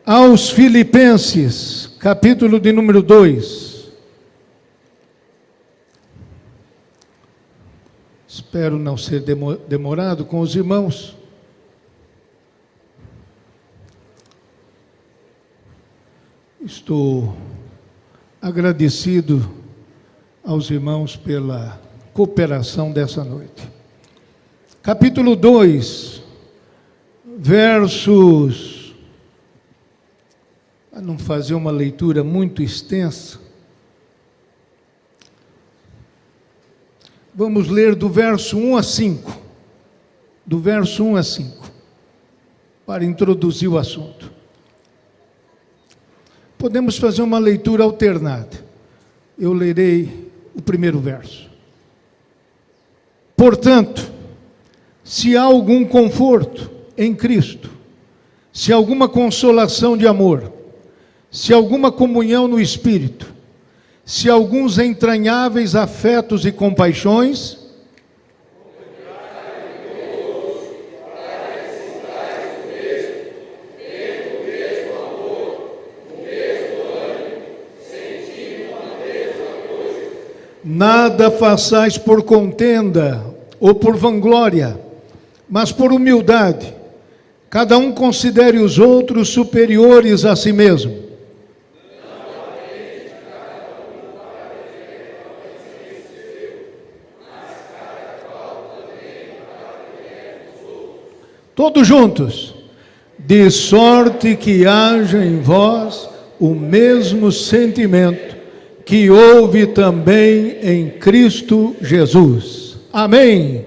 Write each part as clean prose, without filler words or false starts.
aos Filipenses, capítulo de número 2. Espero não ser demorado com os irmãos. Estou agradecido aos irmãos pela cooperação dessa noite. Capítulo 2, versos... Para não fazer uma leitura muito extensa, vamos ler do verso 1 a 5. Do verso 1 a 5, para introduzir o assunto. Podemos fazer uma leitura alternada. Eu lerei o primeiro verso. Portanto, se há algum conforto em Cristo, se há alguma consolação de amor, se há alguma comunhão no Espírito, se há alguns entranháveis afetos e compaixões, nada façais por contenda ou por vanglória, mas por humildade. Cada um considere os outros superiores a si mesmo. Todos juntos. De sorte que haja em vós o mesmo sentimento que houve também em Cristo Jesus. Amém.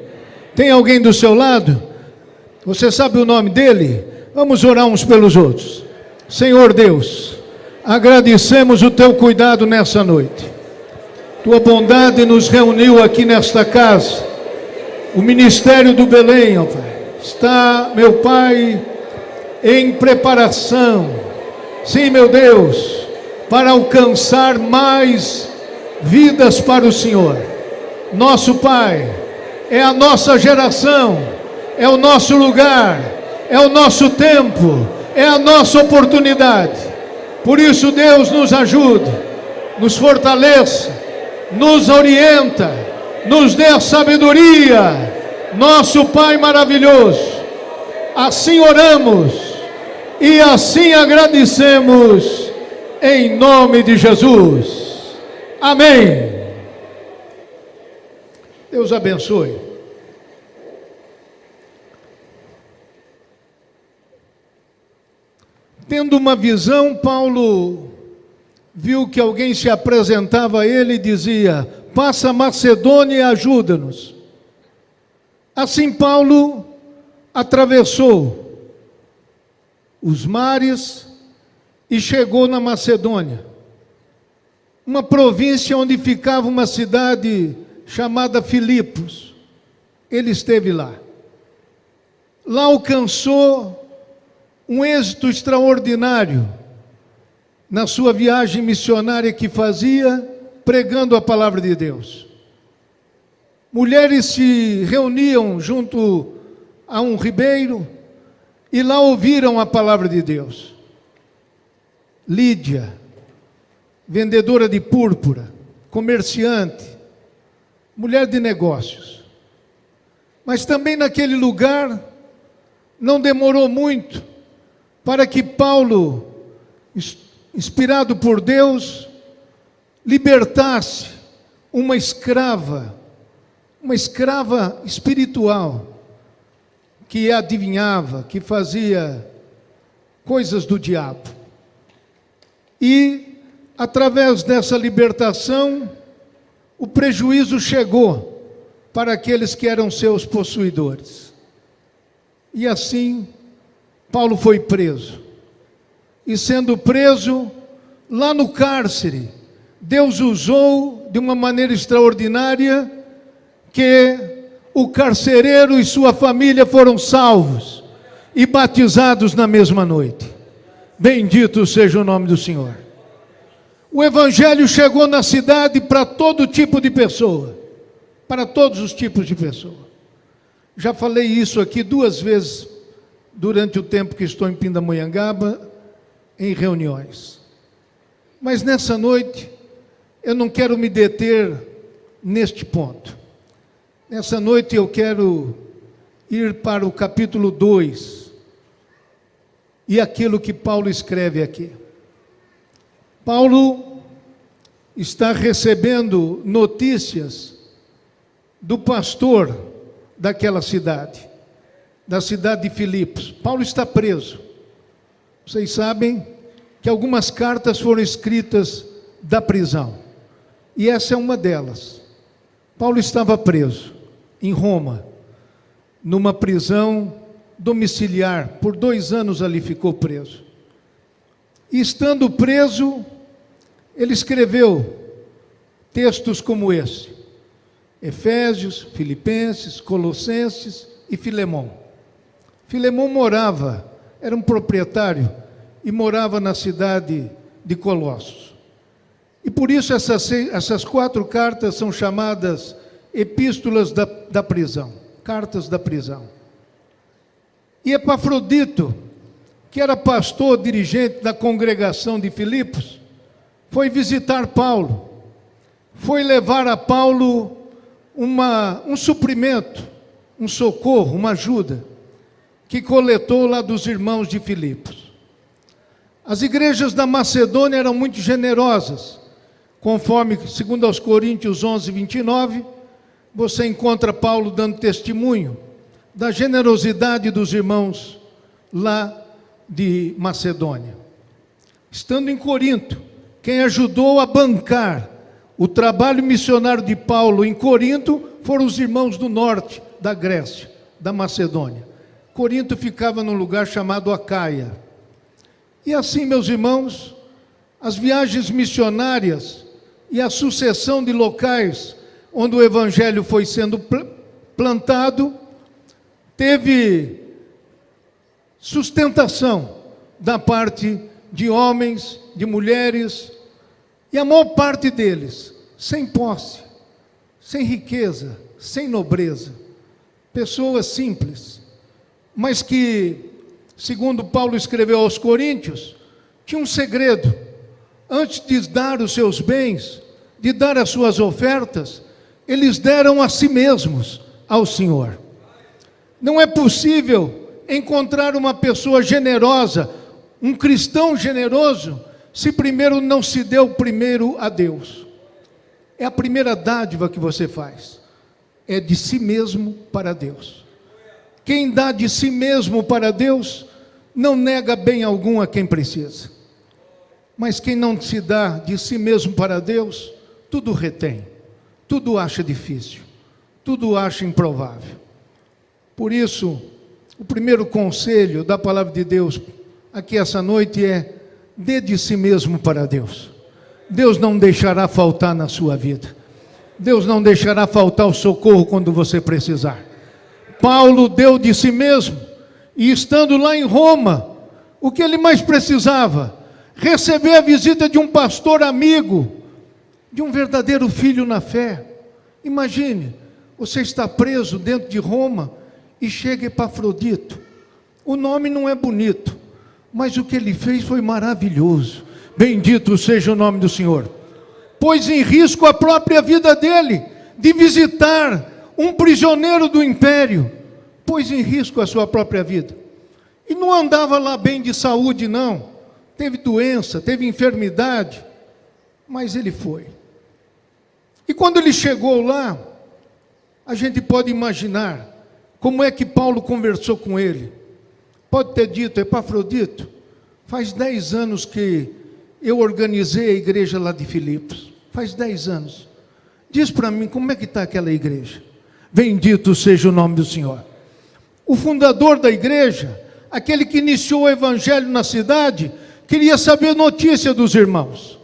Tem alguém do seu lado? Você sabe o nome dele? Vamos orar uns pelos outros. Senhor Deus, agradecemos o teu cuidado nessa noite. Tua bondade nos reuniu aqui nesta casa. O ministério do Belém, ó Pai, está, meu Pai, em preparação. Sim, meu Deus, para alcançar mais vidas para o Senhor. Nosso Pai, é a nossa geração, é o nosso lugar, é o nosso tempo, é a nossa oportunidade. Por isso, Deus, nos ajude, nos fortaleça, nos orienta, nos dê a sabedoria, nosso Pai maravilhoso. Assim oramos e assim agradecemos, em nome de Jesus. Amém. Deus abençoe. Tendo uma visão, Paulo viu que alguém se apresentava a ele e dizia: passa a Macedônia e ajuda-nos. Assim Paulo atravessou os mares e chegou na Macedônia, uma província onde ficava uma cidade chamada Filipos. Ele esteve lá. Lá alcançou um êxito extraordinário na sua viagem missionária que fazia, pregando a palavra de Deus. Mulheres se reuniam junto a um ribeiro e lá ouviram a palavra de Deus. Lídia, vendedora de púrpura, comerciante, mulher de negócios. Mas também naquele lugar não demorou muito para que Paulo, inspirado por Deus, libertasse uma escrava espiritual, que adivinhava, que fazia coisas do diabo. E, através dessa libertação, o prejuízo chegou para aqueles que eram seus possuidores. E assim, Paulo foi preso. E sendo preso, lá no cárcere, Deus usou de uma maneira extraordinária, que o carcereiro e sua família foram salvos e batizados na mesma noite. Bendito seja o nome do Senhor. O evangelho chegou na cidade para todo tipo de pessoa, para todos os tipos de pessoa. Já falei isso aqui 2 vezes durante o tempo que estou em Pindamonhangaba, em reuniões. Mas nessa noite, eu não quero me deter neste ponto. Nessa noite eu quero ir para o capítulo 2 e aquilo que Paulo escreve aqui. Paulo está recebendo notícias do pastor daquela cidade, da cidade de Filipos. Paulo está preso. Vocês sabem que algumas cartas foram escritas da prisão, e essa é uma delas. Paulo estava preso em Roma, numa prisão domiciliar. Por 2 anos ali ficou preso. E estando preso, ele escreveu textos como esse: Efésios, Filipenses, Colossenses e Filemão. Filemão era um proprietário e morava na cidade de Colossos. E por isso essas 4 cartas são chamadas epístolas da prisão, cartas da prisão. E Epafrodito, que era pastor dirigente da congregação de Filipos, foi visitar Paulo, foi levar a Paulo um suprimento, um socorro, uma ajuda, que coletou lá dos irmãos de Filipos. As igrejas da Macedônia eram muito generosas, conforme, segundo aos Coríntios 11, 29, você encontra Paulo dando testemunho da generosidade dos irmãos lá de Macedônia. Estando em Corinto, quem ajudou a bancar o trabalho missionário de Paulo em Corinto foram os irmãos do norte da Grécia, da Macedônia. Corinto ficava num lugar chamado Acaia. E assim, meus irmãos, as viagens missionárias e a sucessão de locais onde o evangelho foi sendo plantado, teve sustentação da parte de homens, de mulheres, e a maior parte deles sem posse, sem riqueza, sem nobreza, pessoas simples, mas que, segundo Paulo escreveu aos Coríntios, tinha um segredo: antes de dar os seus bens, de dar as suas ofertas, eles deram a si mesmos ao Senhor. Não é possível encontrar uma pessoa generosa, um cristão generoso, se primeiro não se deu primeiro a Deus. É a primeira dádiva que você faz, é de si mesmo para Deus. Quem dá de si mesmo para Deus, não nega bem algum a quem precisa. Mas quem não se dá de si mesmo para Deus, tudo retém, tudo acha difícil, tudo acha improvável. Por isso, o primeiro conselho da palavra de Deus aqui essa noite é: dê de si mesmo para Deus. Deus não deixará faltar na sua vida. Deus não deixará faltar o socorro quando você precisar. Paulo deu de si mesmo, e estando lá em Roma, o que ele mais precisava? Receber a visita de um pastor amigo, de um verdadeiro filho na fé. Imagine, você está preso dentro de Roma e chega Epafrodito. O nome não é bonito, mas o que ele fez foi maravilhoso. Bendito seja o nome do Senhor. Pôs em risco a própria vida dele, de visitar um prisioneiro do império. Pôs em risco a sua própria vida. E não andava lá bem de saúde, não. Teve doença, teve enfermidade, mas ele foi. E quando ele chegou lá, a gente pode imaginar como é que Paulo conversou com ele. Pode ter dito: Epafrodito, faz 10 anos que eu organizei a igreja lá de Filipos. Faz 10 anos. Diz para mim, como é que está aquela igreja? Bendito seja o nome do Senhor. O fundador da igreja, aquele que iniciou o evangelho na cidade, queria saber notícia dos irmãos.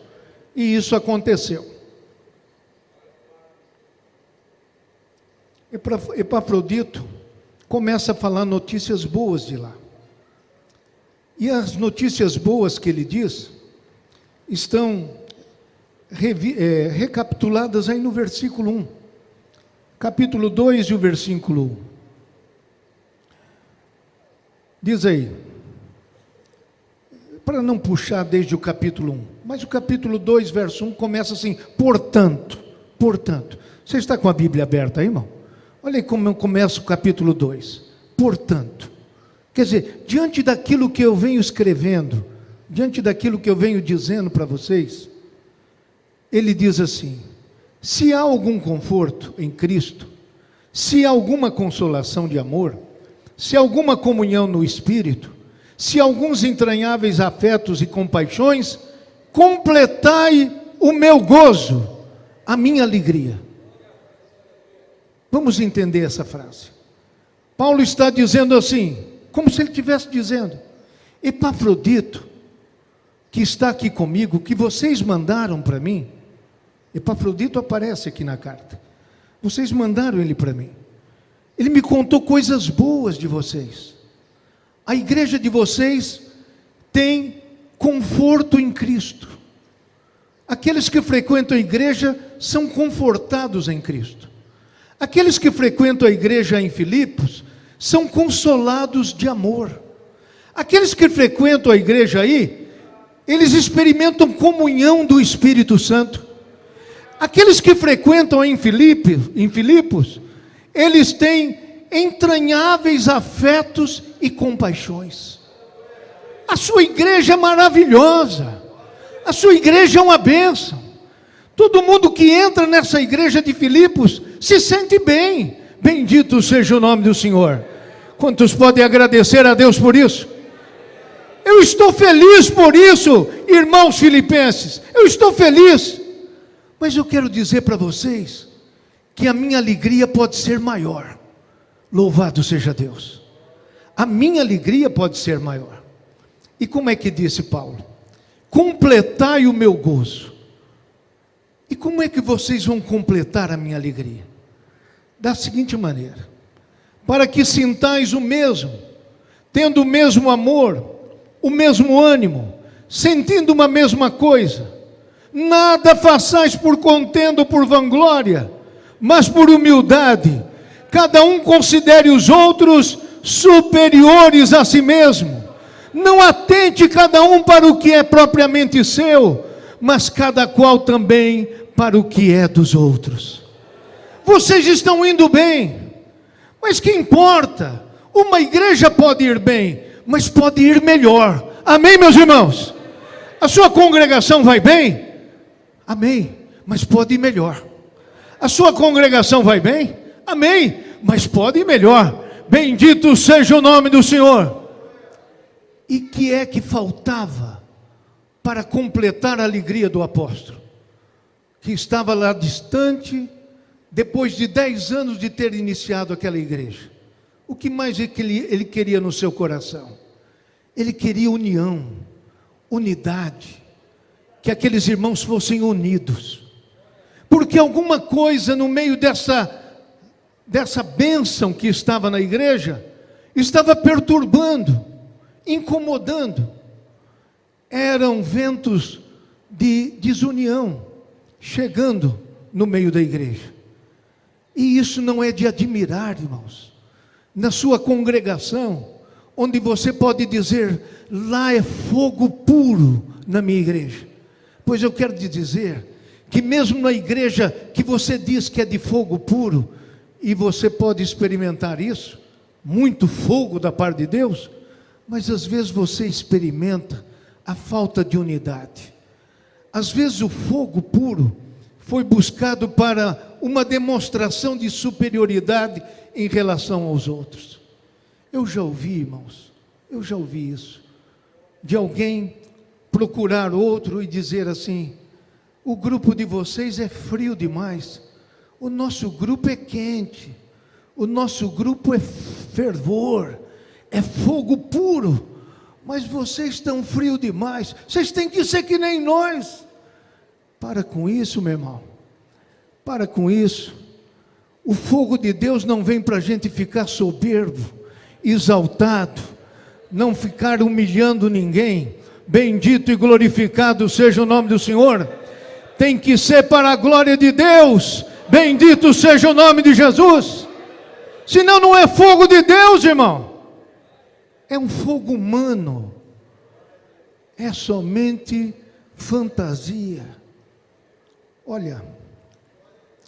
E isso aconteceu. Epafrodito começa a falar notícias boas de lá. E as notícias boas que ele diz estão recapituladas aí no versículo 1. Capítulo 2 e o versículo 1. Diz aí: para não puxar desde o capítulo 1, mas o capítulo 2, verso 1 começa assim: portanto. Você está com a Bíblia aberta aí, irmão? Olha aí como começa o capítulo 2. Portanto, quer dizer, diante daquilo que eu venho escrevendo, diante daquilo que eu venho dizendo para vocês, ele diz assim: se há algum conforto em Cristo, se há alguma consolação de amor, se há alguma comunhão no Espírito, se há alguns entranháveis afetos e compaixões, completai o meu gozo, a minha alegria. Vamos entender essa frase. Paulo está dizendo assim, como se ele estivesse dizendo: Epafrodito, que está aqui comigo, que vocês mandaram para mim. Epafrodito aparece aqui na carta. Vocês mandaram ele para mim. Ele me contou coisas boas de vocês. A igreja de vocês tem conforto em Cristo. Aqueles que frequentam a igreja são confortados em Cristo. Aqueles que frequentam a igreja em Filipos são consolados de amor. Aqueles que frequentam a igreja aí, eles experimentam comunhão do Espírito Santo. Aqueles que frequentam em Filipos, eles têm entranháveis afetos e compaixões. A sua igreja é maravilhosa. A sua igreja é uma bênção. Todo mundo que entra nessa igreja de Filipos se sente bem. Bendito seja o nome do Senhor. Quantos podem agradecer a Deus por isso? Eu estou feliz por isso, irmãos filipenses. Eu estou feliz. Mas eu quero dizer para vocês que a minha alegria pode ser maior. Louvado seja Deus. A minha alegria pode ser maior. E como é que disse Paulo? Completai o meu gozo. E como é que vocês vão completar a minha alegria? Da seguinte maneira: para que sintais o mesmo, tendo o mesmo amor, o mesmo ânimo, sentindo uma mesma coisa, nada façais por contenda ou por vanglória, mas por humildade, cada um considere os outros superiores a si mesmo. Não atente cada um para o que é propriamente seu, mas cada qual também para o que é dos outros. Vocês estão indo bem, mas que importa? Uma igreja pode ir bem, mas pode ir melhor. Amém, meus irmãos? A sua congregação vai bem? Amém, mas pode ir melhor. A sua congregação vai bem? Amém, mas pode ir melhor. Bendito seja o nome do Senhor. E que é que faltava para completar a alegria do apóstolo? Que estava lá distante, depois de 10 anos de ter iniciado aquela igreja. O que mais ele queria no seu coração? Ele queria união, unidade, que aqueles irmãos fossem unidos. Porque alguma coisa no meio dessa bênção que estava na igreja, estava perturbando, incomodando. Eram ventos de desunião chegando no meio da igreja. E isso não é de admirar, irmãos. Na sua congregação, onde você pode dizer: lá é fogo puro na minha igreja. Pois eu quero te dizer que mesmo na igreja que você diz que é de fogo puro, e você pode experimentar isso, muito fogo da parte de Deus, mas às vezes você experimenta a falta de unidade. Às vezes o fogo puro foi buscado para uma demonstração de superioridade em relação aos outros. Eu já ouvi, irmãos, eu já ouvi isso, de alguém procurar outro e dizer assim: o grupo de vocês é frio demais, o nosso grupo é quente, o nosso grupo é fervor, é fogo puro, mas vocês estão frios demais, vocês têm que ser que nem nós. Para com isso, meu irmão, para com isso. O fogo de Deus não vem para a gente ficar soberbo, exaltado, não ficar humilhando ninguém. Bendito e glorificado seja o nome do Senhor. Tem que ser para a glória de Deus. Bendito seja o nome de Jesus. Senão não é fogo de Deus, irmão. É um fogo humano. é somente fantasia. Olha,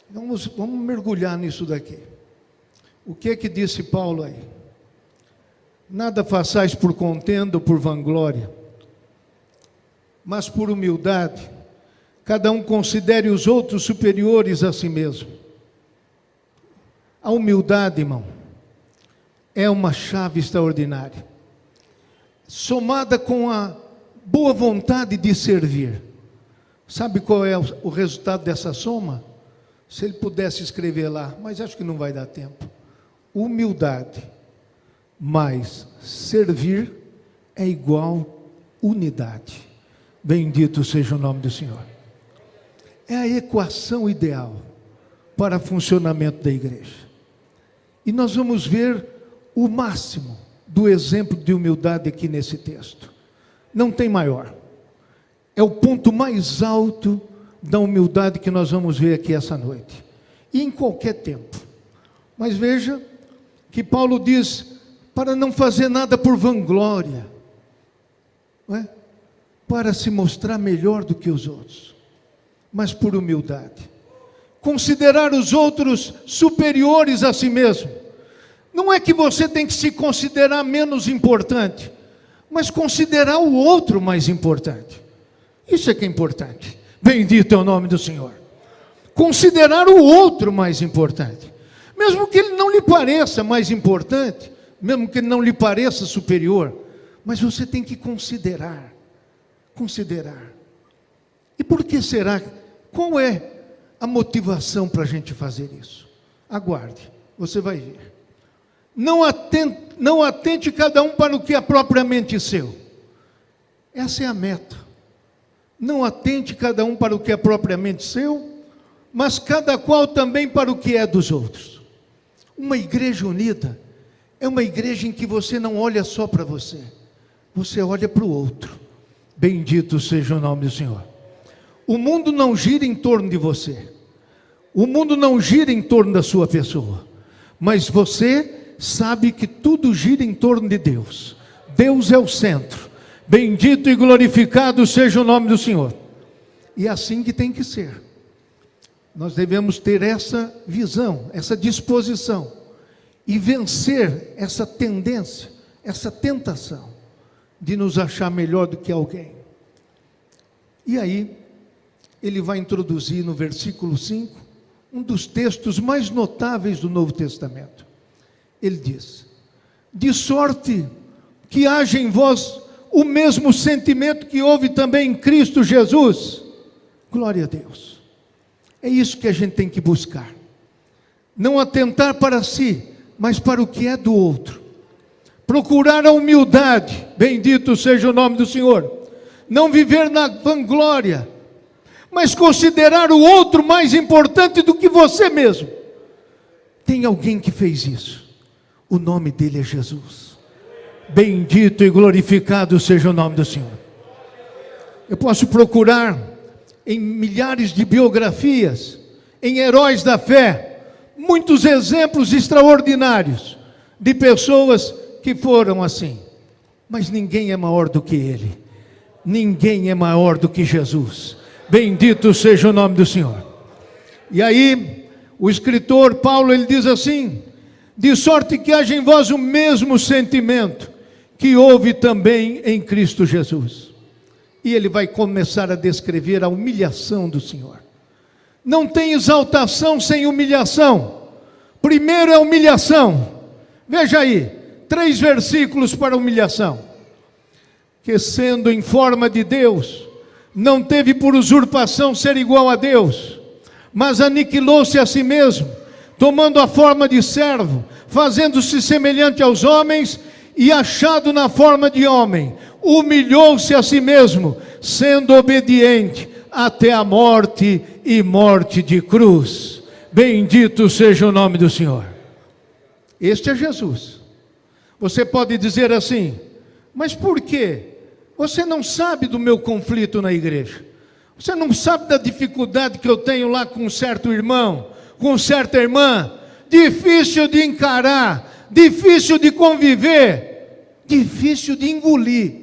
vamos mergulhar nisso daqui. O que é que disse Paulo aí? Nada façais por contenda ou por vanglória, mas por humildade, cada um considere os outros superiores a si mesmo. A humildade, irmão, é uma chave extraordinária, somada com a boa vontade de servir. Sabe qual é o resultado dessa soma? Se ele pudesse escrever lá, mas acho que não vai dar tempo. Humildade mais servir é igual unidade. Bendito seja o nome do Senhor. É a equação ideal para o funcionamento da igreja. E nós vamos ver o máximo do exemplo de humildade aqui nesse texto. Não tem maior. É o ponto mais alto da humildade que nós vamos ver aqui essa noite. E em qualquer tempo. Mas veja que Paulo diz, para não fazer nada por vanglória, não é? Para se mostrar melhor do que os outros, mas por humildade. Considerar os outros superiores a si mesmo. Não é que você tem que se considerar menos importante, mas considerar o outro mais importante. Isso é que é importante. Bendito é o nome do Senhor. Considerar o outro mais importante. Mesmo que ele não lhe pareça mais importante, mesmo que ele não lhe pareça superior, mas você tem que considerar. Considerar. E por que será? Qual é a motivação para a gente fazer isso? Aguarde, você vai ver. Não atente cada um para o que é propriamente seu. Essa é a meta. Não atente cada um para o que é propriamente seu, mas cada qual também para o que é dos outros. Uma igreja unida é uma igreja em que você não olha só para você, você olha para o outro. Bendito seja o nome do Senhor. O mundo não gira em torno de você, o mundo não gira em torno da sua pessoa, mas você sabe que tudo gira em torno de Deus. Deus é o centro. Bendito e glorificado seja o nome do Senhor. E é assim que tem que ser. Nós devemos ter essa visão, essa disposição, e vencer essa tendência, essa tentação, de nos achar melhor do que alguém. E aí, ele vai introduzir no versículo 5, um dos textos mais notáveis do Novo Testamento. Ele diz, de sorte que haja em vós o mesmo sentimento que houve também em Cristo Jesus. Glória a Deus. É isso que a gente tem que buscar. Não atentar para si, mas para o que é do outro. Procurar a humildade, bendito seja o nome do Senhor. Não viver na vanglória, mas considerar o outro mais importante do que você mesmo. Tem alguém que fez isso. O nome dele é Jesus. Bendito e glorificado seja o nome do Senhor. Eu posso procurar em milhares de biografias, em heróis da fé, muitos exemplos extraordinários de pessoas que foram assim. Mas ninguém é maior do que ele. Ninguém é maior do que Jesus. Bendito seja o nome do Senhor. E aí, o escritor Paulo, ele diz assim, de sorte que haja em vós o mesmo sentimento que houve também em Cristo Jesus. E ele vai começar a descrever a humilhação do Senhor. Não tem exaltação sem humilhação. Primeiro é humilhação. Veja aí, 3 versículos para humilhação. Que sendo em forma de Deus, não teve por usurpação ser igual a Deus, mas aniquilou-se a si mesmo, tomando a forma de servo, fazendo-se semelhante aos homens, e achado na forma de homem, humilhou-se a si mesmo, sendo obediente até a morte e morte de cruz. Bendito seja o nome do Senhor. Este é Jesus. Você pode dizer assim, mas por quê? Você não sabe do meu conflito na igreja. Você não sabe da dificuldade que eu tenho lá com um certo irmão, com certa irmã. Difícil de encarar, difícil de conviver, difícil de engolir.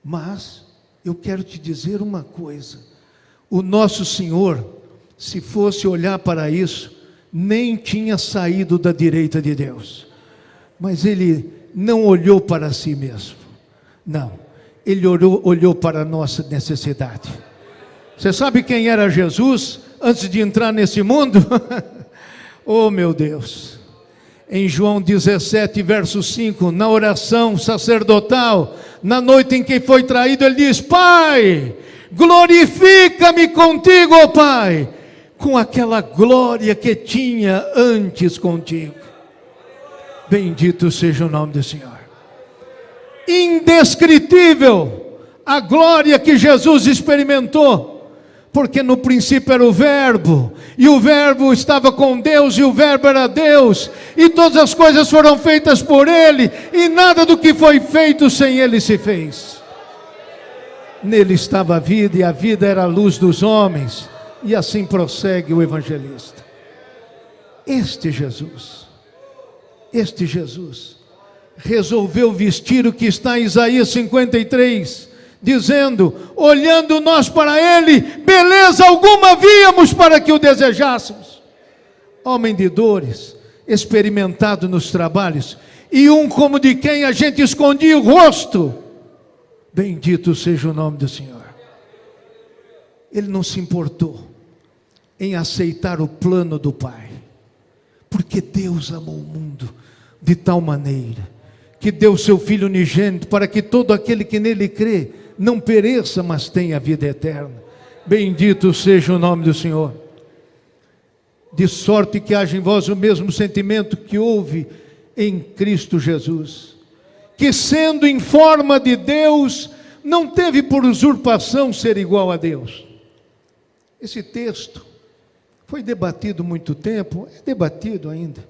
Mas eu quero te dizer uma coisa: o nosso Senhor, se fosse olhar para isso, nem tinha saído da direita de Deus. Mas ele não olhou para si mesmo. Não, ele olhou para a nossa necessidade. Você sabe quem era Jesus antes de entrar nesse mundo? Oh, meu Deus! Em João 17, verso 5, na oração sacerdotal, na noite em que foi traído, ele diz: Pai, glorifica-me contigo, ó Pai, com aquela glória que tinha antes contigo. Bendito seja o nome do Senhor. Indescritível a glória que Jesus experimentou, porque no princípio era o Verbo, e o Verbo estava com Deus, e o Verbo era Deus, e todas as coisas foram feitas por Ele, e nada do que foi feito sem Ele se fez. Nele estava a vida, e a vida era a luz dos homens, e assim prossegue o evangelista. Este Jesus resolveu vestir o que está em Isaías 53, dizendo: olhando nós para Ele, beleza alguma víamos para que o desejássemos. Homem de dores, experimentado nos trabalhos, e um como de quem a gente escondia o rosto. Bendito seja o nome do Senhor. Ele não se importou em aceitar o plano do Pai, porque Deus amou o mundo de tal maneira que deu seu Filho unigênito, para que todo aquele que nele crê não pereça, mas tenha vida eterna. Bendito seja o nome do Senhor. De sorte que haja em vós o mesmo sentimento que houve em Cristo Jesus, que sendo em forma de Deus, não teve por usurpação ser igual a Deus. Esse texto foi debatido muito tempo, é debatido ainda,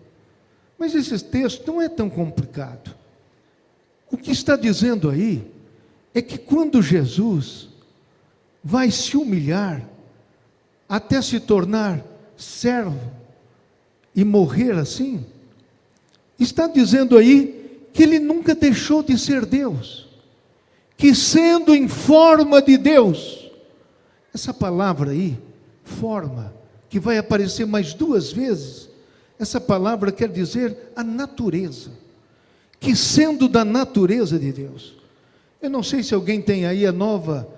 mas esse texto não é tão complicado. O que está dizendo aí é que quando Jesus vai se humilhar até se tornar servo e morrer assim, está dizendo aí que ele nunca deixou de ser Deus, que sendo em forma de Deus, essa palavra aí, forma, que vai aparecer mais 2 vezes, essa palavra quer dizer a natureza, que sendo da natureza de Deus. Eu não sei se alguém tem aí a nova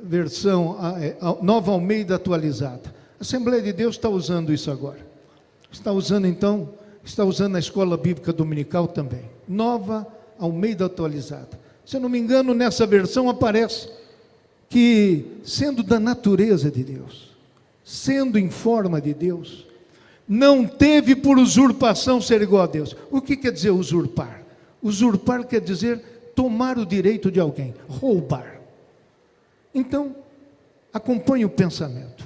versão, a nova Almeida atualizada. A Assembleia de Deus está usando isso agora. Está usando a Escola Bíblica Dominical também. Nova Almeida atualizada. Se eu não me engano, nessa versão aparece que, sendo da natureza de Deus, sendo em forma de Deus, não teve por usurpação ser igual a Deus. O que quer dizer usurpar? Usurpar quer dizer tomar o direito de alguém, roubar. Então, acompanhe o pensamento.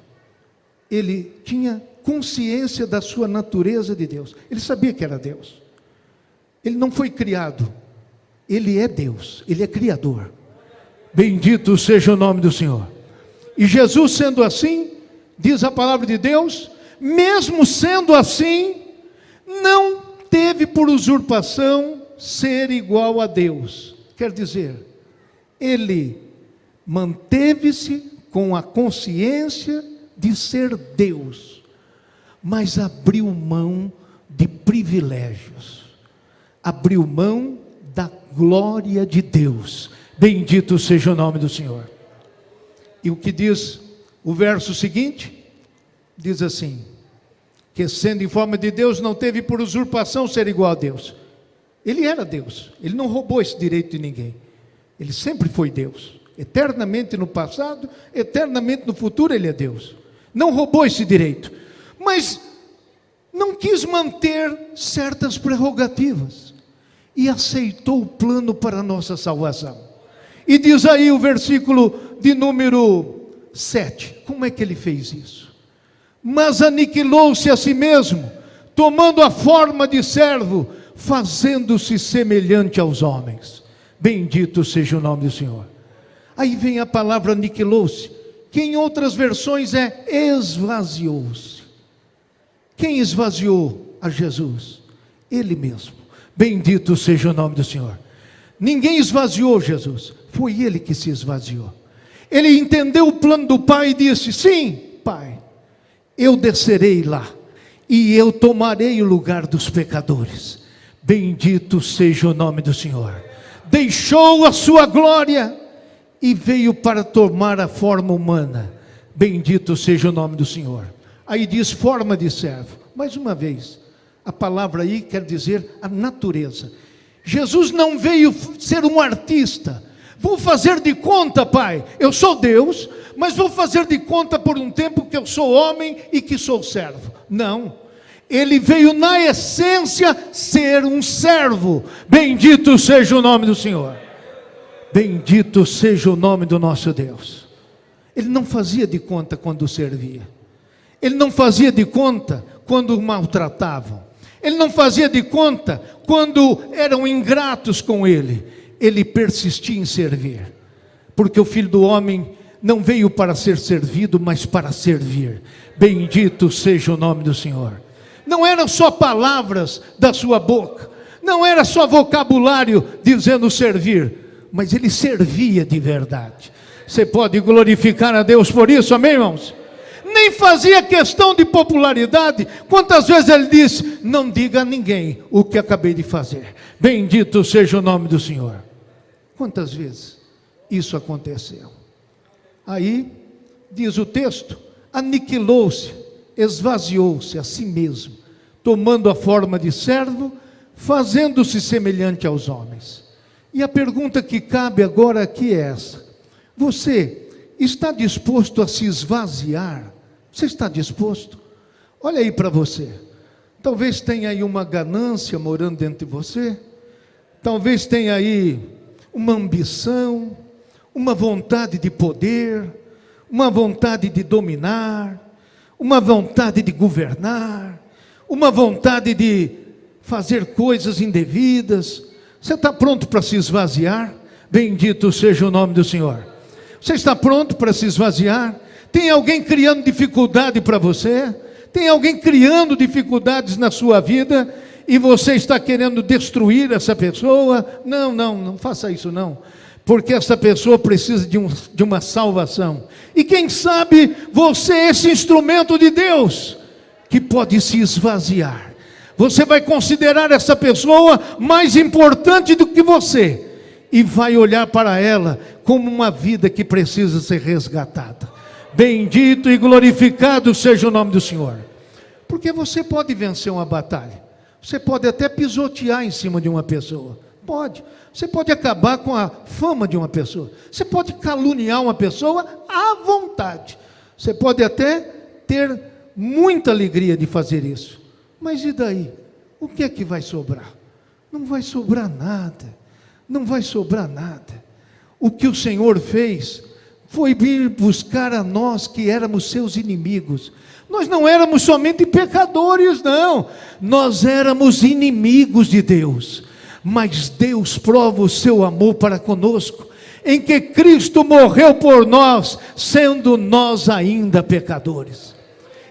Ele tinha consciência da sua natureza de Deus. Ele sabia que era Deus. Ele não foi criado. Ele é Deus. Ele é Criador. Bendito seja o nome do Senhor. E Jesus, sendo assim, diz a palavra de Deus, mesmo sendo assim, não teve por usurpação ser igual a Deus. Quer dizer, ele manteve-se com a consciência de ser Deus, mas abriu mão de privilégios, abriu mão da glória de Deus. Bendito seja o nome do Senhor. E o que diz o verso seguinte? Diz assim, que sendo em forma de Deus, não teve por usurpação ser igual a Deus. Ele era Deus, ele não roubou esse direito de ninguém. Ele sempre foi Deus, eternamente no passado, eternamente no futuro ele é Deus. Não roubou esse direito, mas não quis manter certas prerrogativas e aceitou o plano para a nossa salvação. E diz aí o versículo de número 7, como é que ele fez isso? Mas aniquilou-se a si mesmo, tomando a forma de servo, fazendo-se semelhante aos homens. Bendito seja o nome do Senhor. Aí vem a palavra aniquilou-se, que em outras versões é esvaziou-se. Quem esvaziou a Jesus? Ele mesmo. Bendito seja o nome do Senhor. Ninguém esvaziou Jesus, Foi ele que se esvaziou. Ele entendeu o plano do Pai e disse: sim, Pai, eu descerei lá e eu tomarei o lugar dos pecadores. Bendito seja o nome do Senhor. Deixou a sua glória e veio para tomar a forma humana. Bendito seja o nome do Senhor. Aí diz forma de servo. Mais uma vez, a palavra aí quer dizer a natureza. Jesus não veio ser um artista. Vou fazer de conta, Pai, eu sou Deus, mas vou fazer de conta por um tempo que eu sou homem e que sou servo. Não, ele veio na essência ser um servo. Bendito seja o nome do Senhor. Bendito seja o nome do nosso Deus. Ele não fazia de conta quando servia. Ele não fazia de conta quando o maltratavam. Ele não fazia de conta quando eram ingratos com ele. Ele persistia em servir. Porque o Filho do Homem não veio para ser servido, mas para servir. Bendito seja o nome do Senhor. Não eram só palavras da sua boca. Não era só vocabulário dizendo servir. Mas ele servia de verdade. Você pode glorificar a Deus por isso, amém, irmãos? Nem fazia questão de popularidade. Quantas vezes ele disse: não diga a ninguém o que acabei de fazer. Bendito seja o nome do Senhor. Quantas vezes isso aconteceu? Aí, diz o texto, aniquilou-se, esvaziou-se a si mesmo, tomando a forma de servo, fazendo-se semelhante aos homens. E a pergunta que cabe agora aqui é essa: você está disposto a se esvaziar? Você está disposto? Olha aí para você. Talvez tenha aí uma ganância morando dentro de você. Talvez tenha aí uma ambição, uma vontade de poder, uma vontade de dominar, uma vontade de governar, uma vontade de fazer coisas indevidas. Você está pronto para se esvaziar? Bendito seja o nome do Senhor. Você está pronto para se esvaziar? Tem alguém criando dificuldade para você? Tem alguém criando dificuldades na sua vida e você está querendo destruir essa pessoa? Não faça isso não. Porque essa pessoa precisa de uma salvação. E quem sabe você é esse instrumento de Deus que pode se esvaziar. Você vai considerar essa pessoa mais importante do que você e vai olhar para ela como uma vida que precisa ser resgatada. Bendito e glorificado seja o nome do Senhor. Porque você pode vencer uma batalha. Você pode até pisotear em cima de uma pessoa. Pode. Você pode acabar com a fama de uma pessoa. Você pode caluniar uma pessoa à vontade. Você pode até ter muita alegria de fazer isso. Mas e daí? O que é que vai sobrar? Não vai sobrar nada. Não vai sobrar nada. O que o Senhor fez foi vir buscar a nós que éramos seus inimigos. Nós não éramos somente pecadores, não. Nós éramos inimigos de Deus. Mas Deus prova o seu amor para conosco, em que Cristo morreu por nós, sendo nós ainda pecadores.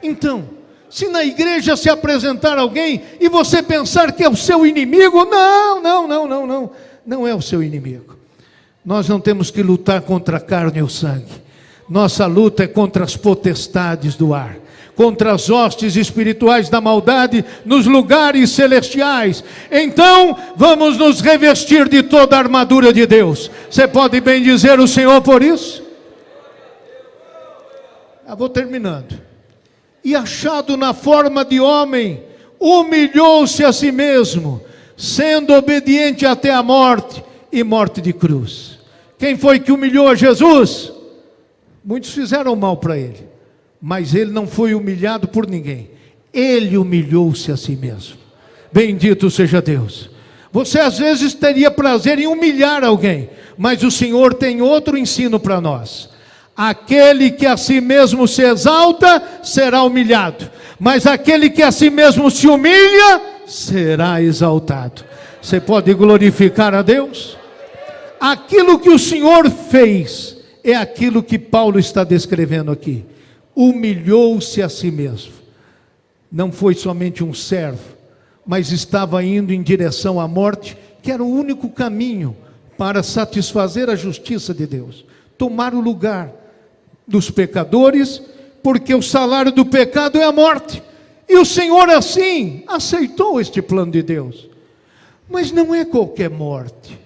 Então, se na igreja se apresentar alguém e você pensar que é o seu inimigo, não é o seu inimigo. Nós não temos que lutar contra a carne e o sangue. Nossa luta é contra as potestades do ar, contra as hostes espirituais da maldade nos lugares celestiais. Então, vamos nos revestir de toda a armadura de Deus. Você pode bem dizer o Senhor por isso? Vou terminando. E achado na forma de homem, humilhou-se a si mesmo, sendo obediente até a morte e morte de cruz. Quem foi que humilhou a Jesus? Muitos fizeram mal para ele, mas ele não foi humilhado por ninguém. Ele humilhou-se a si mesmo. Bendito seja Deus. Você às vezes teria prazer em humilhar alguém, mas o Senhor tem outro ensino para nós. Aquele que a si mesmo se exalta, será humilhado. Mas aquele que a si mesmo se humilha, será exaltado. Você pode glorificar a Deus? Aquilo que o Senhor fez, é aquilo que Paulo está descrevendo aqui. Humilhou-se a si mesmo. Não foi somente um servo, mas estava indo em direção à morte, que era o único caminho para satisfazer a justiça de Deus, tomar o lugar dos pecadores, porque o salário do pecado é a morte. E o Senhor assim aceitou este plano de Deus. Mas não é qualquer morte,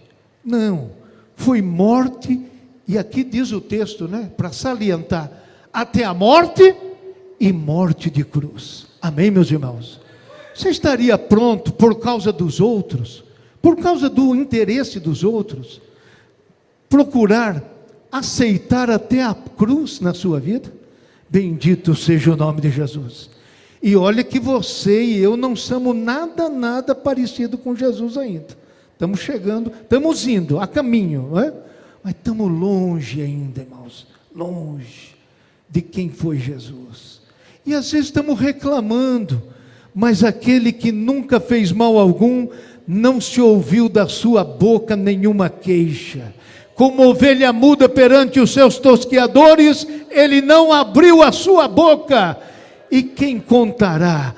não, foi morte, e aqui diz o texto, né, para salientar, até a morte e morte de cruz. Amém, meus irmãos? Você estaria pronto por causa dos outros, por causa do interesse dos outros, procurar aceitar até a cruz na sua vida? Bendito seja o nome de Jesus. E olha que você e eu não somos nada parecido com Jesus ainda. Estamos chegando, estamos indo a caminho, não é? Mas estamos longe ainda, irmãos, longe de quem foi Jesus. E às vezes estamos reclamando, mas aquele que nunca fez mal algum, não se ouviu da sua boca nenhuma queixa. Como ovelha muda perante os seus tosqueadores, ele não abriu a sua boca. E quem contará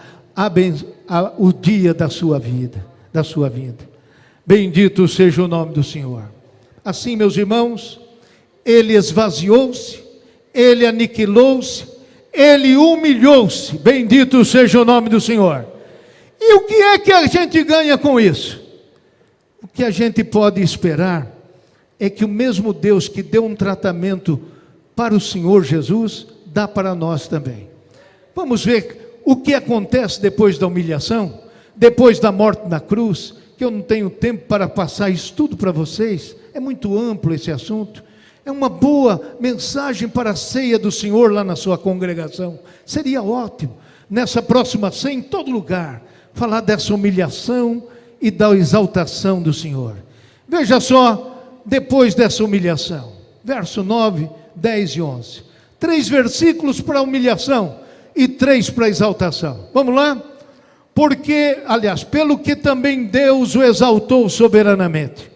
o dia da sua vida, da sua vida? Bendito seja o nome do Senhor. Assim, meus irmãos, ele esvaziou-se, ele aniquilou-se, ele humilhou-se. Bendito seja o nome do Senhor. E o que é que a gente ganha com isso? O que a gente pode esperar é que o mesmo Deus que deu um tratamento para o Senhor Jesus, dá para nós também. Vamos ver o que acontece depois da humilhação, depois da morte na cruz, que eu não tenho tempo para passar isso tudo para vocês, é muito amplo esse assunto. É uma boa mensagem para a ceia do Senhor lá na sua congregação. Seria ótimo, nessa próxima ceia, em todo lugar, falar dessa humilhação e da exaltação do Senhor. Veja só, depois dessa humilhação, verso 9, 10 e 11. 3 versículos para a humilhação e 3 para a exaltação. Vamos lá? Porque, aliás, pelo que também Deus o exaltou soberanamente,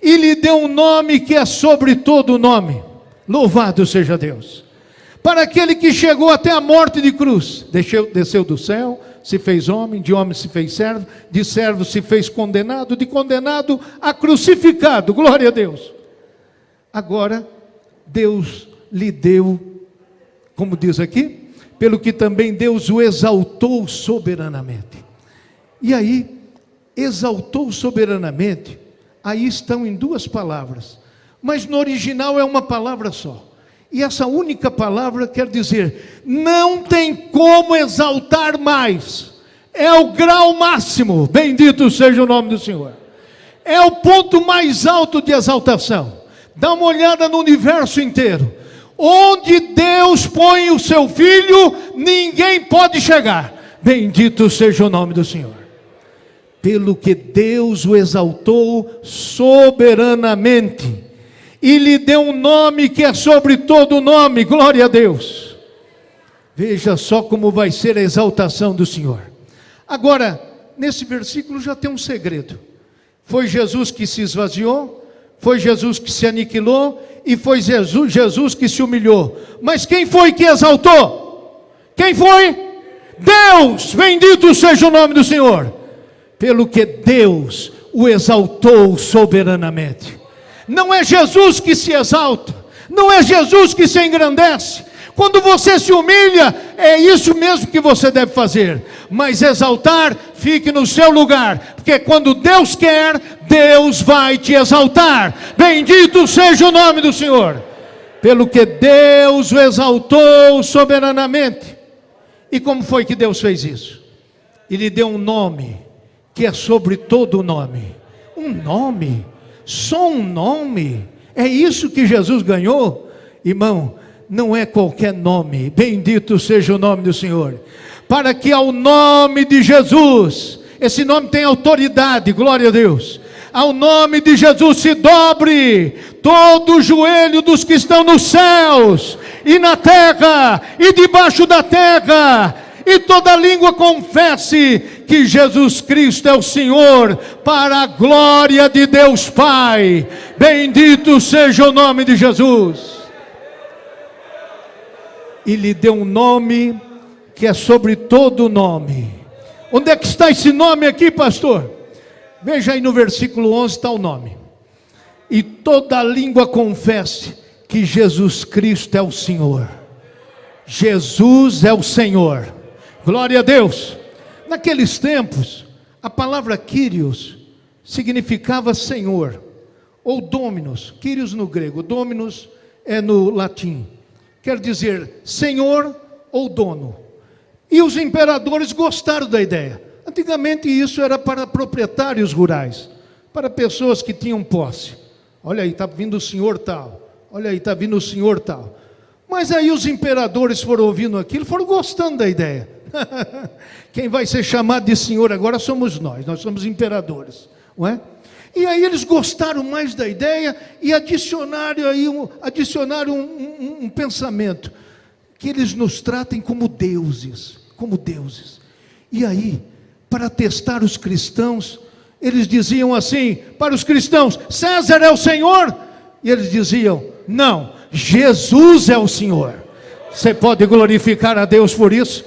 e lhe deu um nome que é sobre todo nome. Louvado seja Deus. Para aquele que chegou até a morte de cruz, desceu do céu, se fez homem, de homem se fez servo, de servo se fez condenado, de condenado a crucificado. Glória a Deus. Agora, Deus lhe deu, como diz aqui, pelo que também Deus o exaltou soberanamente. E aí, exaltou soberanamente, aí estão em 2 palavras, mas no original é uma palavra só. E essa única palavra quer dizer, não tem como exaltar mais. É o grau máximo, bendito seja o nome do Senhor. É o ponto mais alto de exaltação. Dá uma olhada no universo inteiro. Onde Deus põe o seu filho, ninguém pode chegar. Bendito seja o nome do Senhor. Pelo que Deus o exaltou soberanamente, e lhe deu um nome que é sobre todo nome. Glória a Deus. Veja só como vai ser a exaltação do Senhor. Agora, nesse versículo já tem um segredo. Foi Jesus que se esvaziou, foi Jesus que se aniquilou, e foi Jesus que se humilhou. Mas quem foi que exaltou? Quem foi? Deus. Bendito seja o nome do Senhor. Pelo que Deus o exaltou soberanamente. Não é Jesus que se exalta, não é Jesus que se engrandece. Quando você se humilha, é isso mesmo que você deve fazer. Mas exaltar, fique no seu lugar, porque quando Deus quer, Deus vai te exaltar. Bendito seja o nome do Senhor. Pelo que Deus o exaltou soberanamente. E como foi que Deus fez isso? Ele deu um nome que é sobre todo nome. Um nome, só um nome. É isso que Jesus ganhou? Irmão, não é qualquer nome. Bendito seja o nome do Senhor. Para que ao nome de Jesus, esse nome tem autoridade, glória a Deus. Ao nome de Jesus se dobre todo o joelho dos que estão nos céus e na terra e debaixo da terra, e toda língua confesse que Jesus Cristo é o Senhor, para a glória de Deus Pai. Bendito seja o nome de Jesus. E lhe deu um nome que é sobre todo nome. Onde é que está esse nome aqui, pastor? Veja aí no versículo 11 está o nome. e toda língua confesse que Jesus Cristo é o Senhor. Jesus é o Senhor. Glória a Deus. Naqueles tempos, a palavra Kyrios significava Senhor, ou Dominus. Kyrios no grego, Dominus é no latim. Quer dizer Senhor ou dono. E os imperadores gostaram da ideia. Antigamente isso era para proprietários rurais, para pessoas que tinham posse. Olha aí, está vindo o senhor tal. Olha aí, está vindo o senhor tal. Mas aí os imperadores foram ouvindo aquilo, foram gostando da ideia. Quem vai ser chamado de senhor agora somos nós somos imperadores, não é? E aí eles gostaram mais da ideia e adicionaram um pensamento, que eles nos tratem como deuses, E aí, para testar os cristãos, eles diziam assim, para os cristãos, César é o Senhor? E eles diziam, não, Jesus é o Senhor. Você pode glorificar a Deus por isso?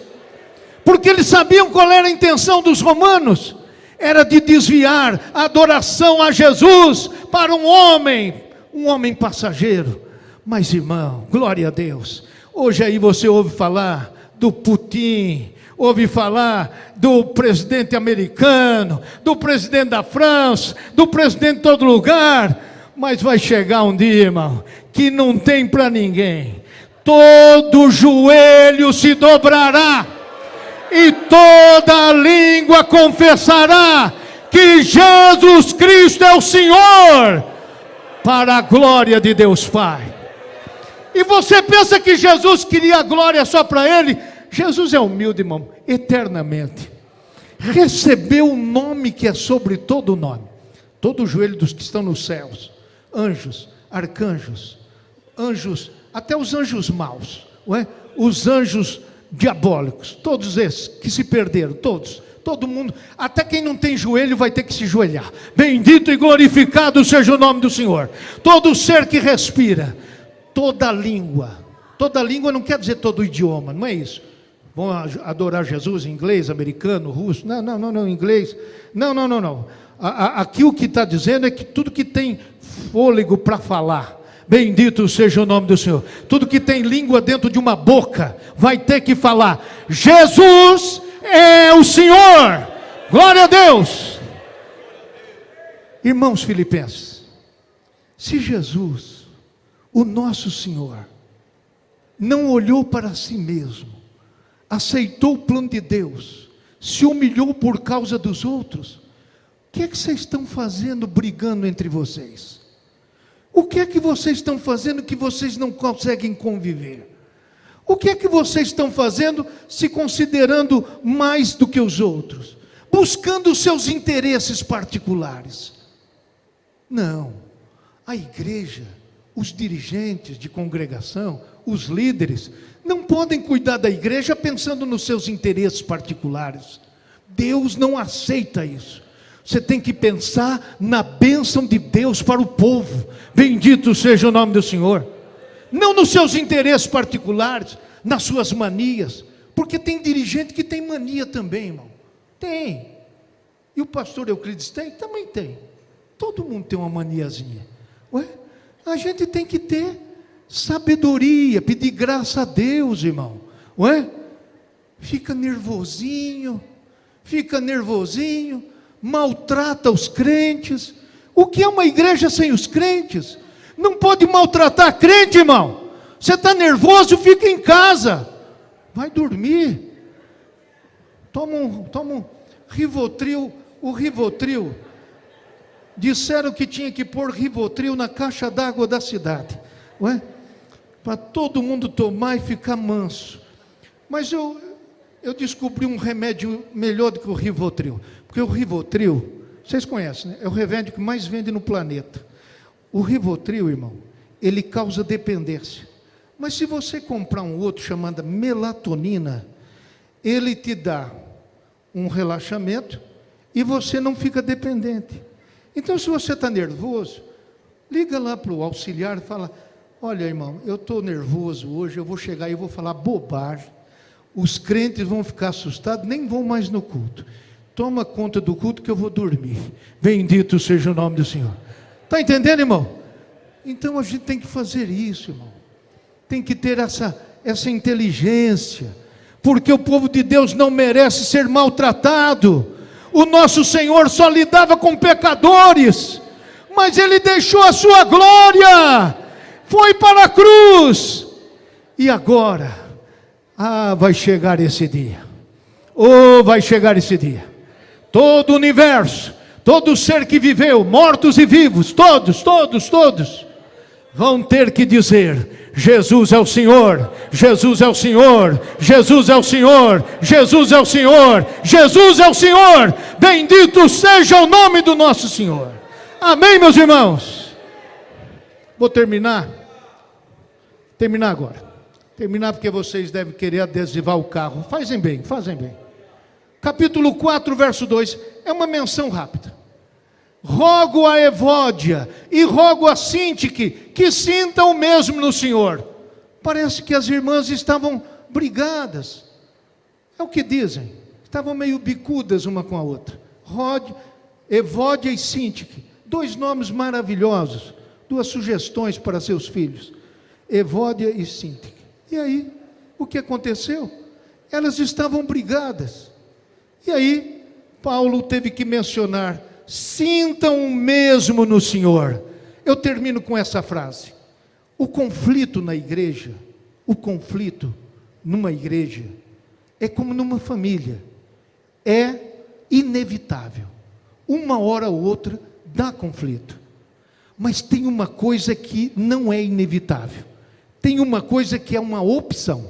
Porque eles sabiam qual era a intenção dos romanos, era de desviar a adoração a Jesus para um homem passageiro. Mas irmão, glória a Deus, hoje aí você ouve falar do Putin, ouve falar do presidente americano, do presidente da França, do presidente de todo lugar, mas vai chegar um dia, irmão, que não tem para ninguém, todo joelho se dobrará, e toda língua confessará que Jesus Cristo é o Senhor, para a glória de Deus Pai. E você pensa que Jesus queria a glória só para Ele? Jesus é humilde, irmão, eternamente. Recebeu o nome que é sobre todo nome. Todo o joelho dos que estão nos céus, anjos, arcanjos, anjos, até os anjos maus, não é? Os anjos diabólicos, todos esses que se perderam, todo mundo, até quem não tem joelho vai ter que se joelhar. Bendito e glorificado seja o nome do Senhor. Todo ser que respira, toda língua não quer dizer todo idioma, não é isso. Vão adorar Jesus em inglês, americano, russo, não, inglês, não. Aqui o que está dizendo é que tudo que tem fôlego para falar, bendito seja o nome do Senhor, tudo que tem língua dentro de uma boca, vai ter que falar, Jesus é o Senhor, glória a Deus. Irmãos filipenses, se Jesus, o nosso Senhor, não olhou para si mesmo, aceitou o plano de Deus, se humilhou por causa dos outros, o que é que vocês estão fazendo brigando entre vocês? O que é que vocês estão fazendo que vocês não conseguem conviver? O que é que vocês estão fazendo se considerando mais do que os outros? Buscando os seus interesses particulares? Não, a igreja, os dirigentes de congregação, os líderes, não podem cuidar da igreja pensando nos seus interesses particulares. Deus não aceita isso. Você tem que pensar na bênção de Deus para o povo. Bendito seja o nome do Senhor. Não nos seus interesses particulares, nas suas manias. Porque tem dirigente que tem mania também, irmão. Tem. E o pastor Euclides tem? Também tem. Todo mundo tem uma maniazinha. Ué? A gente tem que ter sabedoria, pedir graça a Deus, irmão. Ué? Fica nervosinho, maltrata os crentes. O que é uma igreja sem os crentes? Não pode maltratar crente, irmão. Você está nervoso, fica em casa, vai dormir, toma um Rivotril. O Rivotril, disseram que tinha que pôr Rivotril na caixa d'água da cidade, não é? Para todo mundo tomar e ficar manso. Mas eu descobri um remédio melhor do que o Rivotril. Porque o Rivotril, vocês conhecem, né? É o remédio que mais vende no planeta. O Rivotril, irmão, ele causa dependência. Mas se você comprar um outro chamado melatonina, ele te dá um relaxamento e você não fica dependente. Então, se você está nervoso, liga lá para o auxiliar e fala, olha, irmão, eu estou nervoso hoje, eu vou chegar e vou falar bobagem. Os crentes vão ficar assustados, nem vão mais no culto. Toma conta do culto que eu vou dormir. Bendito seja o nome do Senhor. Está entendendo, irmão? Então a gente tem que fazer isso, irmão. Tem que ter essa inteligência, porque o povo de Deus não merece ser maltratado. O nosso Senhor só lidava com pecadores, mas Ele deixou a sua glória, foi para a cruz, e agora, vai chegar esse dia, vai chegar esse dia, todo o universo, todo ser que viveu, mortos e vivos, todos, vão ter que dizer: Jesus é o Senhor, Jesus é o Senhor, Jesus é o Senhor, Jesus é o Senhor, Jesus é o Senhor, bendito seja o nome do nosso Senhor. Amém, meus irmãos? Vou terminar agora. Terminar porque vocês devem querer adesivar o carro. Fazem bem. Capítulo 4, verso 2, é uma menção rápida. Rogo a Evódia e rogo a Sintique que sintam o mesmo no Senhor. Parece que as irmãs estavam brigadas. É o que dizem. Estavam meio bicudas uma com a outra. Evódia e Sintique. 2 nomes maravilhosos. 2 sugestões para seus filhos. Evódia e Sintique. E aí, o que aconteceu? Elas estavam brigadas. E aí, Paulo teve que mencionar: sintam o mesmo no Senhor. Eu termino com essa frase. O conflito na igreja, o conflito numa igreja, é como numa família. É inevitável. Uma hora ou outra dá conflito. Mas tem uma coisa que não é inevitável. Tem uma coisa que é uma opção.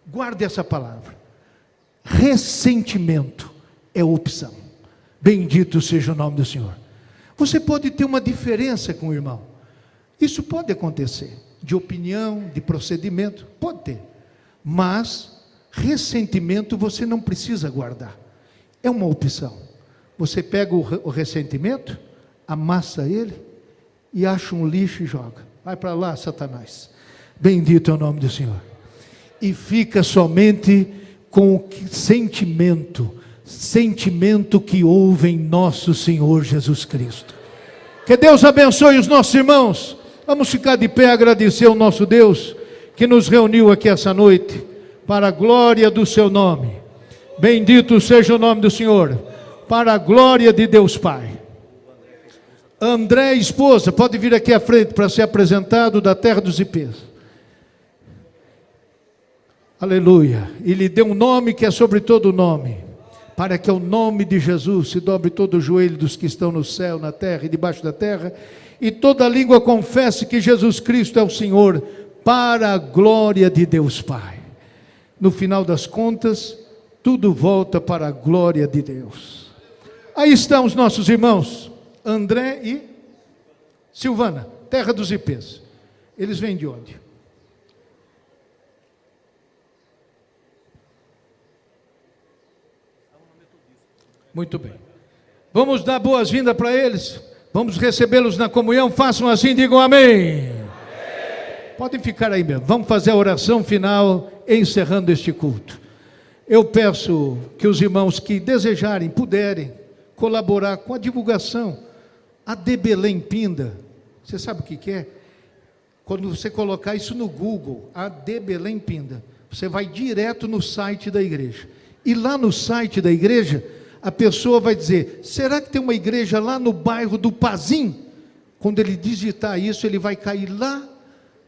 Guarde essa palavra. Ressentimento é opção. Bendito seja o nome do Senhor. Você pode ter uma diferença com o irmão. Isso pode acontecer. De opinião, de procedimento, pode ter. Mas ressentimento você não precisa guardar. É uma opção. Você pega o ressentimento, amassa ele e acha um lixo e joga. Vai para lá, Satanás. Bendito é o nome do Senhor. E fica somente com o sentimento que houve em nosso Senhor Jesus Cristo. Que Deus abençoe os nossos irmãos. Vamos ficar de pé e agradecer ao nosso Deus que nos reuniu aqui essa noite para a glória do seu nome. Bendito seja o nome do Senhor, para a glória de Deus Pai. André, esposa, pode vir aqui à frente para ser apresentado da terra dos ipês. Aleluia. E lhe deu um nome que é sobre todo nome, para que ao nome de Jesus se dobre todo o joelho dos que estão no céu, na terra e debaixo da terra, e toda língua confesse que Jesus Cristo é o Senhor, para a glória de Deus Pai. No final das contas, tudo volta para a glória de Deus. Aí estão os nossos irmãos, André e Silvana, terra dos ipês. Eles vêm de onde? Muito bem. Vamos dar boas-vindas para eles. Vamos recebê-los na comunhão. Façam assim, digam amém. Amém. Podem ficar aí mesmo. Vamos fazer a oração final, encerrando este culto. Eu peço que os irmãos que desejarem, puderem, colaborar com a divulgação. A de Belém Pinda. Você sabe o que é? Quando você colocar isso no Google, a de Belém Pinda, você vai direto no site da igreja. E lá no site da igreja, a pessoa vai dizer: será que tem uma igreja lá no bairro do Pazim? Quando ele digitar isso, ele vai cair lá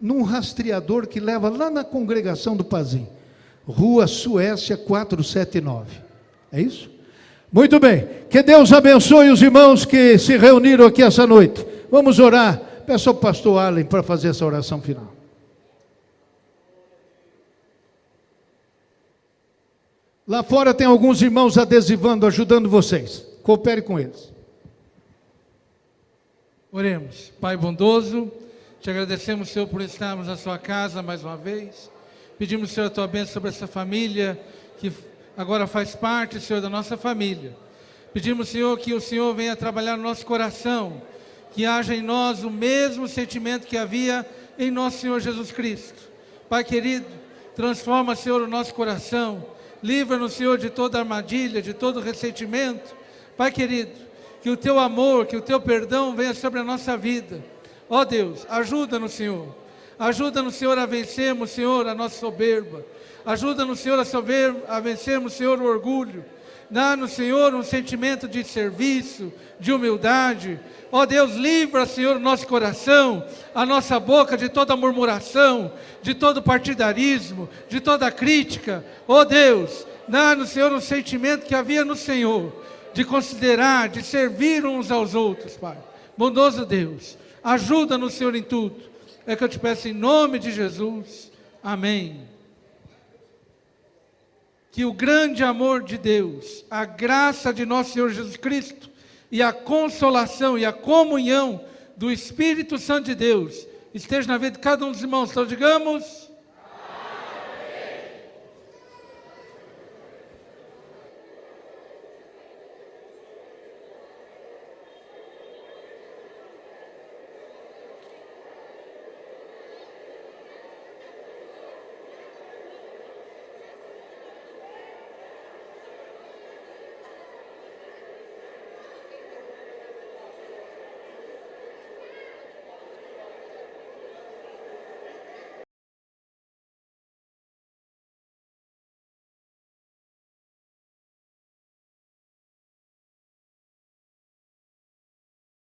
num rastreador que leva lá na congregação do Pazim. Rua Suécia 479. É isso? Muito bem. Que Deus abençoe os irmãos que se reuniram aqui essa noite. Vamos orar. Peço ao pastor Allen para fazer essa oração final. Lá fora tem alguns irmãos adesivando, ajudando vocês. Coopere com eles. Oremos. Pai bondoso, te agradecemos, Senhor, por estarmos na sua casa mais uma vez. Pedimos, Senhor, a tua bênção sobre essa família, que agora faz parte, Senhor, da nossa família. Pedimos, Senhor, que o Senhor venha trabalhar no nosso coração, que haja em nós o mesmo sentimento que havia em nosso Senhor Jesus Cristo. Pai querido, transforma, Senhor, o nosso coração. Livra-nos, Senhor, de toda armadilha, de todo ressentimento. Pai querido, que o Teu amor, que o Teu perdão venha sobre a nossa vida. Ó Deus, ajuda-nos, Senhor. Ajuda-nos, Senhor, a vencermos, Senhor, a nossa soberba. Ajuda-nos, Senhor, a vencermos, Senhor, o orgulho. Dá-nos, Senhor, um sentimento de serviço, de humildade. Ó Deus, livra, Senhor, o nosso coração, a nossa boca de toda murmuração, de todo partidarismo, de toda crítica. Ó Deus, dá-nos, Senhor, um sentimento que havia no Senhor, de considerar, de servir uns aos outros, Pai. Bondoso Deus, ajuda-nos, Senhor, em tudo. É que eu te peço em nome de Jesus. Amém. Que o grande amor de Deus, a graça de nosso Senhor Jesus Cristo e a consolação e a comunhão do Espírito Santo de Deus esteja na vida de cada um dos irmãos. Então digamos...